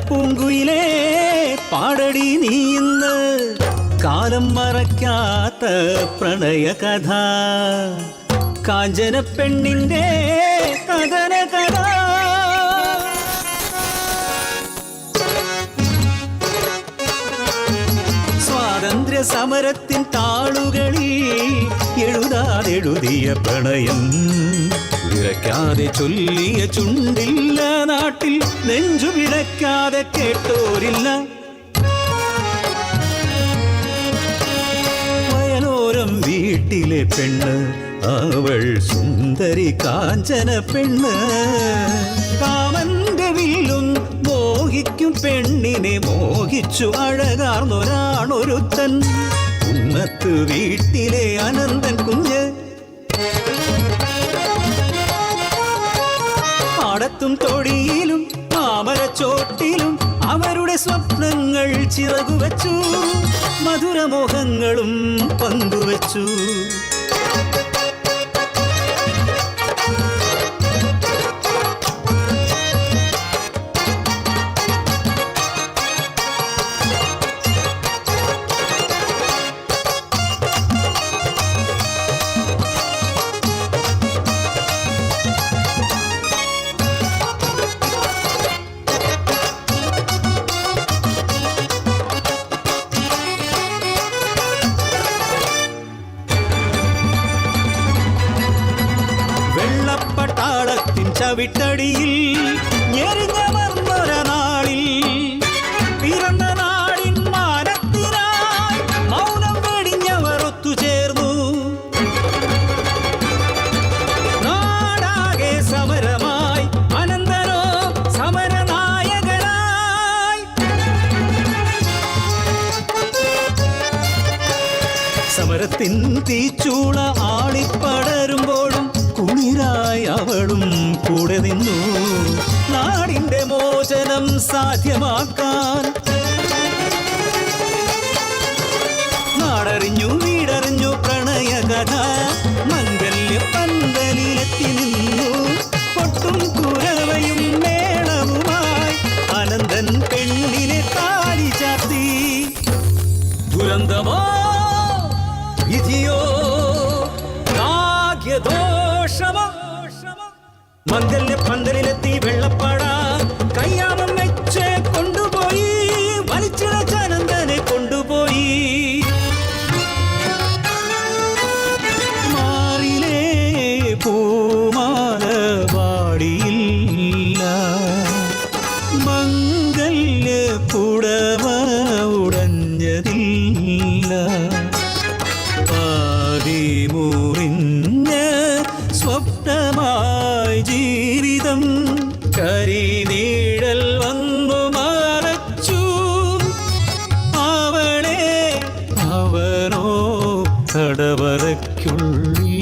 പൂങ്കുയിലേ പാടടി നീ ഇന്ന് കാലം മറക്കാത്ത പ്രണയകഥ കാഞ്ചന പെണ്ണിന്റെ കഥന കഥ സ്വാതന്ത്ര്യ സമരത്തിൻ താളുകളിൽ എഴുതാതെഴുതിയ പ്രണയം വിറയ്ക്കാതെ ചൊല്ലിയ ചുണ്ടില്ല നാട്ടിൽ നെഞ്ചു വിളയ്ക്കാതെ കേട്ടോരില്ല വയലോരം വീട്ടിലെ പെണ്ണ് അവൾ സുന്ദരി കാഞ്ചന പെണ്ണ് കാമന്റെ വില്ലും മോഹിക്കും പെണ്ണിനെ മോഹിച്ചു അഴകാർന്നൊരാണൊരുത്തൻ കുന്നത്ത് വീട്ടിലെ അനന്തൻ കുഞ്ഞ് പാടത്തും തൊടിയിലും മാമരച്ചോട്ടിലും അവരുടെ സ്വപ്നങ്ങൾ ചിറകുവച്ചു മധുരമോഹങ്ങളും പങ്കുവച്ചു ചവിട്ടടിയിൽ ഞെരിഞ്ഞമർന്നൊര നാളിൽ പിറന്ന നാടിൻ മാനത്തിനായി മൗനം വെടിഞ്ഞവർ ഒത്തുചേർന്നു നാടാകെ സമരമായി അനന്തനോ സമരനായകനായി സമരത്തിൻ തീച്ചൂള ആളിപ്പടരുമ്പോഴും കുളിരായി അവളും കൂടെ നിന്നു നാടിന്റെ മോചനം സാധ്യമാക്കാൻ നാടറിഞ്ഞു വീടറിഞ്ഞു പ്രണയകഥ മംഗല്യ പന്തലിലെത്തി നിന്നു പൊട്ടും കുരവയും മേളവുമായി അനന്തൻ പെണ്ണിനെ താലി ചാർത്തി ദുരന്തമോ വിധിയോ ഭാഗ്യദോഷമോ മംഗല്യ പന്തലിലെത്തി വെള്ളപ്പാട കയ്യാമം വെച്ച് കൊണ്ടുപോയി വലിച്ചിഴച്ച അനന്തനെ കൊണ്ടുപോയി മാറിലേ പൂമാല വാടിയില്ല മംഗല്യ പുടവ ഉടഞ്ഞതില്ല സ്വപ്നമായി ജീവിതം കരിനീഴൽ വന്നു മറച്ചു അവളെ അവനോ തടവറയ്ക്കുള്ളിൽ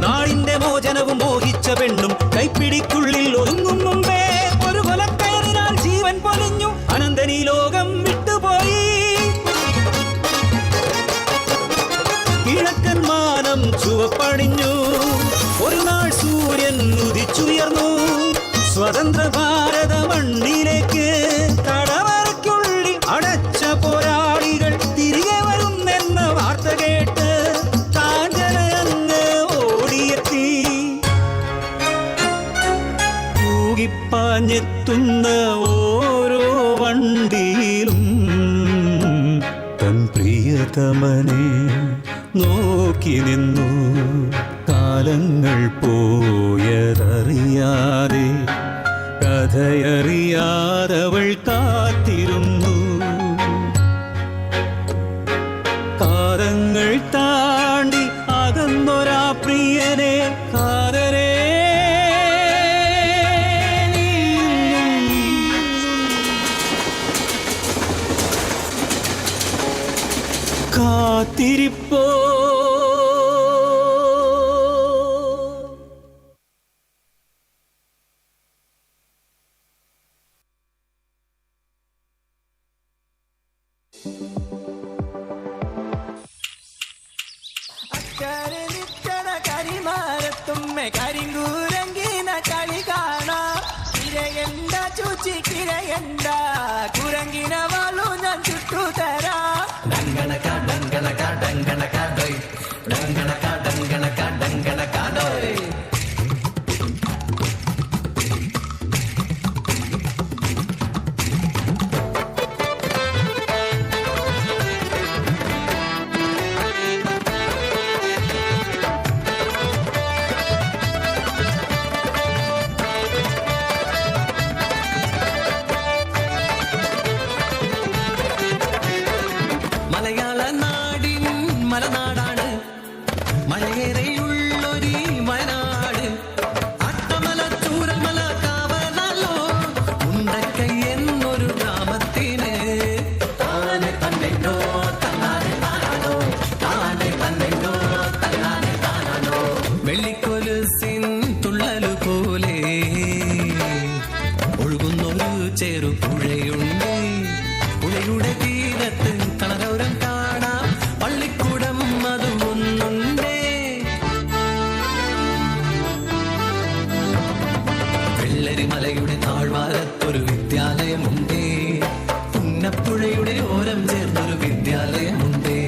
നാടിന്റെ മോചനവും മോഹിച്ച പെണ്ണും കൈപ്പിടിക്കുള്ളിൽ ഒതുങ്ങും മുമ്പേ ഒരു കൊലക്കയറിനാൽ ജീവൻ പൊലിഞ്ഞു അനന്തനീ ലോകം വിട്ടുപോയി കിഴക്കൻ മാനം ചുവപ്പണിഞ്ഞു ഒരു നാൾ സൂര്യൻ ഉദിച്ചുയർന്നു സ്വതന്ത്ര ഭാരത മണ്ണിലേക്ക് തടവറയ്ക്കുള്ളിൽ അടച്ച പോരാളികൾ തിരികെ വരുന്നെന്ന വാർത്ത കേട്ട് കാഞ്ചന അങ്ങ് ഓടിയെത്തി തൂകിപ്പാഞ്ഞെത്തുന്ന ഓരോ വണ്ടിയിലും തൻ പ്രിയതമനെ നോക്കി നിന്നു കാലങ്ങൾ പോയതറിയാതെ കഥയറിയാതവൾ കാത്തിരുന്നു കാലങ്ങൾ താണ്ടി അകന്നൊരാ പ്രിയനെ കാതരേ കാത്തിരിപ്പോ കരിമാരത്തുമ്മെ കരിങ്കൂരങ്കിന കളി കാണാം മലനാടാണ് മഴയേറെയുള്ളൊരു വയനാട് അട്ടമല ചൂരൽമല കാവലോ ഉണ്ടക്കൈ എന്നൊരു ഗ്രാമത്തിന് താനെ തന്നെയോ തന്നാനെ താനോ താനെ തന്നെയോ തന്നാനെ താനോ വെള്ളിക്കൊലുസിൻ തുള്ളലു പോലെ ഒഴുകുന്നൊരു ചെറുപുഴയുണ്ട് പുഴയുടെ തീരത്ത് കളരൗരം കാണാം പള്ളിക്കൂടം അതുകൊന്നുണ്ടേ വെള്ളരിമലയുടെ താഴ്വാരത്തൊരു വിദ്യാലയമുണ്ടേ പുന്നപ്പുഴയുടെ ഓരം ചേർന്നൊരു വിദ്യാലയമുണ്ടേ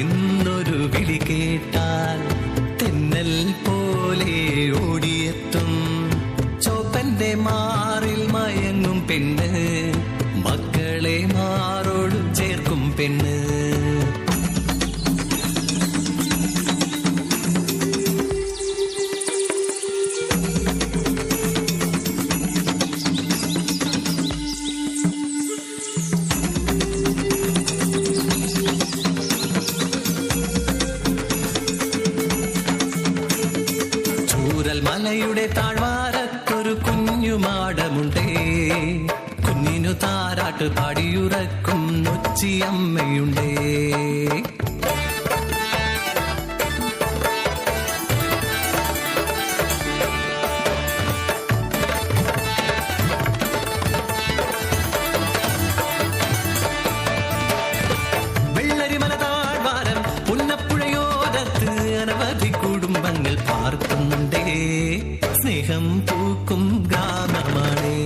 എന്നൊരു വിളി കേട്ടാൽ തെന്നൽ പോലെ ഓടിയെത്തും ചോപ്പന്റെ മാറിൽ മയങ്ങും പെണ്ണ് മക്കളെ മാറോട് ചേർക്കും പെണ്ണ് മലയുടെ താഴ്വാരത്തൊരു കുഞ്ഞുമാടമുണ്ടേ കുഞ്ഞിനു താരാട്ട് പാടിയുറക്കും നൊച്ചിയമ്മയുണ്ടേ വെള്ളരിമല താഴ്വാരം പുന്നപ്പുഴയോരത്ത് അനവധി കുടുംബങ്ങൾ പാർക്കുന്നുണ്ടേ സ്നേഹം പൂക്കും ഗ്രാമമാണേ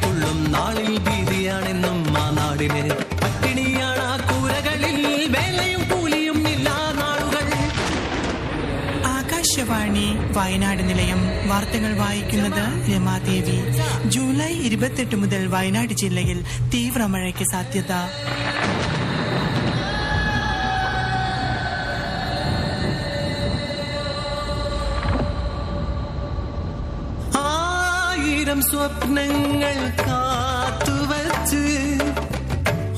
തുള്ളും നാളിൽ ഭീതിയാണെന്നും ആ നാടിന് പട്ടിണിയാണ് ആ കൂരകളിൽ വേലയും കൂലിയും ഇല്ലാ നാളുകൾ. ആകാശവാണി വയനാട് നിലയം വാർത്തകൾ വായിക്കുന്നത് രമാദേവി. ജൂലൈ 28 മുതൽ വയനാട് ജില്ലയിൽ തീവ്ര മഴയ്ക്ക് സാധ്യത. സ്വപ്നങ്ങൾ കാത്തുവച്ച്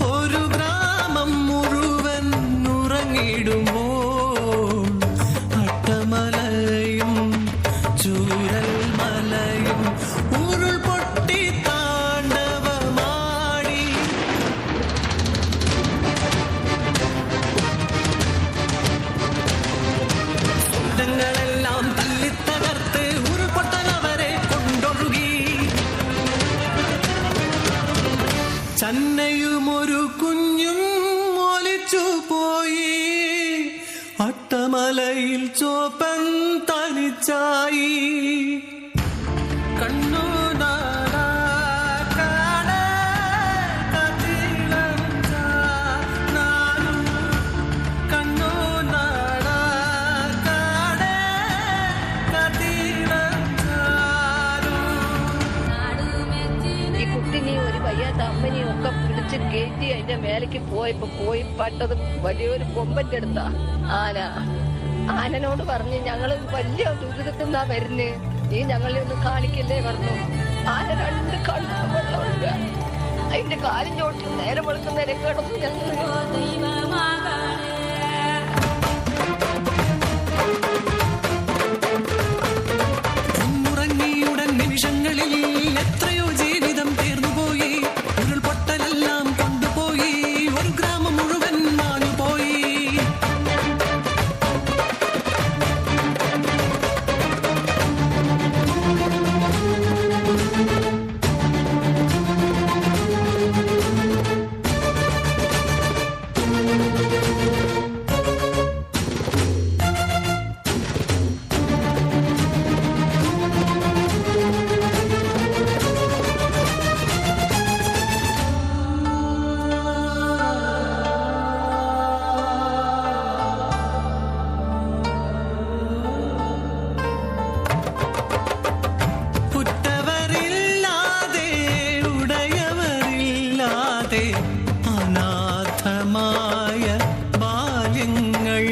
ഒരു ഗ്രാമം മുഴുവൻ ഉറങ്ങിടുമ്പോൾ അട്ടമലയും ചൂരൽ മലയും ഉരുൾപൊട്ടി താണ്ഡവമാടി സ്വപ്നങ്ങളെല്ലാം തല്ലിത്തകർത്ത് ഉരുൾപൊട്ടലവരെ കൊണ്ടൊഴുകി. ചന്നയുമൊരു കുഞ്ഞും ഒലിച്ചു പോയി. അട്ടമലയിൽ ചോപ്പൻ തനിച്ചായി. കണ്ണു അമ്മനെയും ഒക്കെ പിടിച്ച് കയറ്റി അതിന്റെ മേലേക്ക് പോയി പട്ടത് വലിയൊരു കൊമ്പന്റെ അടുത്താ ആനനോട് പറഞ്ഞ് ഞങ്ങള് വലിയ ദുരിതത്തിന്നാ വരുന്നേ, നീ ഞങ്ങളെ ഒന്ന് കാണിക്കല്ലേ പറഞ്ഞു. ആന 2 കണ്ണു വെള്ളമുണ്ട്. അതിന്റെ കാലും ചോട്ടിൽ നേരെ വെളുക്കുന്നേരെ കിടന്നു ഞങ്ങൾ. ഉറങ്ങിയുടൻ നിമിഷങ്ങളിൽ എത്രയോ ജീവിതം തീർന്നുപോയി. ഉരുൾപൊട്ടലെല്ലാം കൊണ്ടുപോയി. ഒരു ഗ്രാമം മുഴുവൻ മാഞ്ഞുപോയി. അനാഥമായ ബാല്യങ്ങൾ